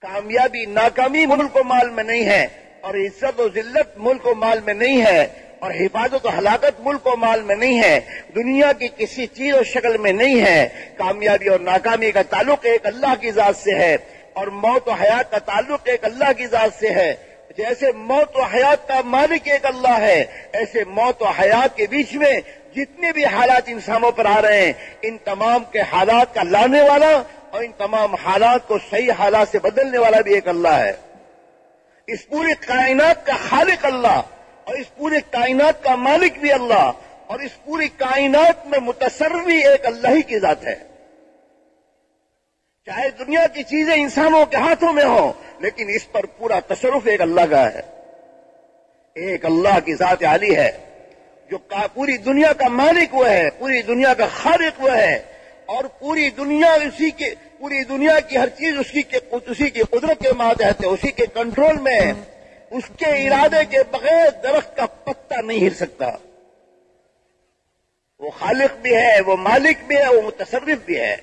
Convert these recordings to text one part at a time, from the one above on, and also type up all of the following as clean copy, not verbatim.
کامیابی ناکامی ملک و مال میں نہیں ہے، اور عزت و ذلت ملک و مال میں نہیں ہے، اور حفاظت و ہلاکت ملک و مال میں نہیں ہے، دنیا کی کسی چیز و شکل میں نہیں ہے۔ کامیابی اور ناکامی کا تعلق ایک اللہ کی ذات سے ہے، اور موت و حیات کا تعلق ایک اللہ کی ذات سے ہے۔ جیسے موت و حیات کا مالک ایک اللہ ہے، ایسے موت و حیات کے بیچ میں جتنے بھی حالات انسانوں پر آ رہے ہیں، ان تمام کے حالات کا لانے والا اور ان تمام حالات کو صحیح حالات سے بدلنے والا بھی ایک اللہ ہے۔ اس پوری کائنات کا خالق اللہ، اور اس پوری کائنات کا مالک بھی اللہ، اور اس پوری کائنات میں متصرف بھی ایک اللہ ہی کی ذات ہے۔ چاہے دنیا کی چیزیں انسانوں کے ہاتھوں میں ہوں، لیکن اس پر پورا تصرف ایک اللہ کا ہے۔ ایک اللہ کی ذات عالی ہے جو پوری دنیا کا مالک وہ ہے، پوری دنیا کا خالق وہ ہے، اور پوری دنیا کی ہر چیز اسی کی قدرت کے ماتحت ہے، اسی کے کنٹرول میں ہے۔ اس کے ارادے کے بغیر درخت کا پتا نہیں ہل سکتا۔ وہ خالق بھی ہے، وہ مالک بھی ہے، وہ متصرف بھی ہے۔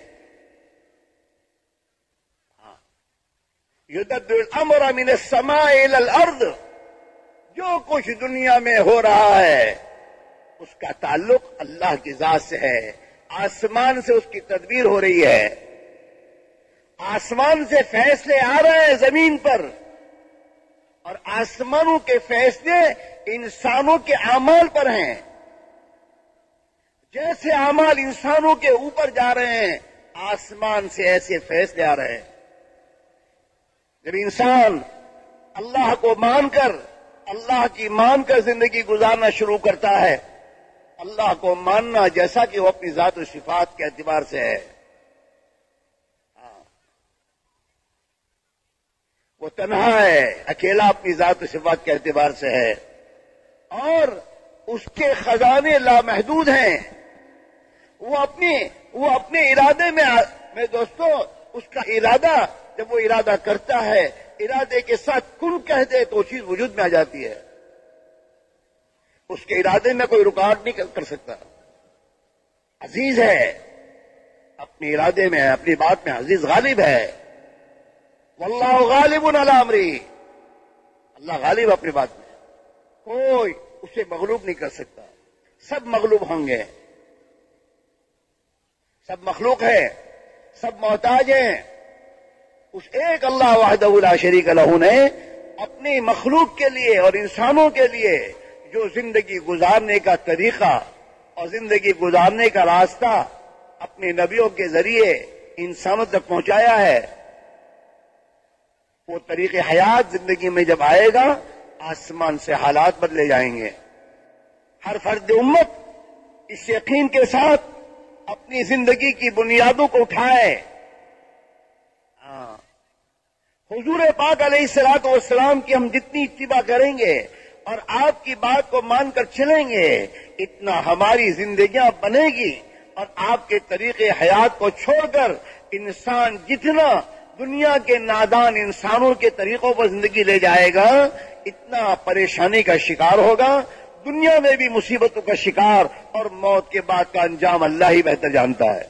یدبر الامر من السماء الى الارض، جو کچھ دنیا میں ہو رہا ہے اس کا تعلق اللہ کی ذات سے ہے۔ آسمان سے اس کی تدبیر ہو رہی ہے، آسمان سے فیصلے آ رہے ہیں زمین پر، اور آسمانوں کے فیصلے انسانوں کے اعمال پر ہیں۔ جیسے اعمال انسانوں کے اوپر جا رہے ہیں، آسمان سے ایسے فیصلے آ رہے ہیں۔ جب انسان اللہ کو مان کر، اللہ کی مان کر زندگی گزارنا شروع کرتا ہے، اللہ کو ماننا جیسا کہ وہ اپنی ذات و صفات کے اعتبار سے ہے، وہ تنہا ہے، اکیلا اپنی ذات و صفات کے اعتبار سے ہے، اور اس کے خزانے لامحدود ہیں۔ وہ اپنے ارادے میں دوستو، اس کا ارادہ جب وہ ارادہ کرتا ہے، ارادے کے ساتھ کن کہہ دے تو وہ چیز وجود میں آ جاتی ہے۔ اس کے ارادے میں کوئی رکاوٹ نہیں کر سکتا۔ عزیز ہے، اپنے ارادے میں، اپنی بات میں عزیز غالب ہے۔ واللہ غالب علی امرہ، اللہ غالب اپنی بات میں، کوئی اسے مغلوب نہیں کر سکتا۔ سب مغلوب ہوں گے، سب مخلوق ہے، سب محتاج ہیں۔ اس ایک اللہ وحدہ لا شریک لہ نے اپنی مخلوق کے لیے اور انسانوں کے لیے جو زندگی گزارنے کا طریقہ اور زندگی گزارنے کا راستہ اپنے نبیوں کے ذریعے انسانوں تک پہنچایا ہے، وہ طریق حیات زندگی میں جب آئے گا، آسمان سے حالات بدلے جائیں گے۔ ہر فرد امت اس یقین کے ساتھ اپنی زندگی کی بنیادوں کو اٹھائے، حضور پاک علیہ الصلوۃ والسلام کی ہم جتنی اتباع کریں گے اور آپ کی بات کو مان کر چلیں گے، اتنا ہماری زندگیاں بنے گی، اور آپ کے طریقے حیات کو چھوڑ کر انسان جتنا دنیا کے نادان انسانوں کے طریقوں پر زندگی لے جائے گا، اتنا پریشانی کا شکار ہوگا، دنیا میں بھی مصیبتوں کا شکار، اور موت کے بعد کا انجام اللہ ہی بہتر جانتا ہے۔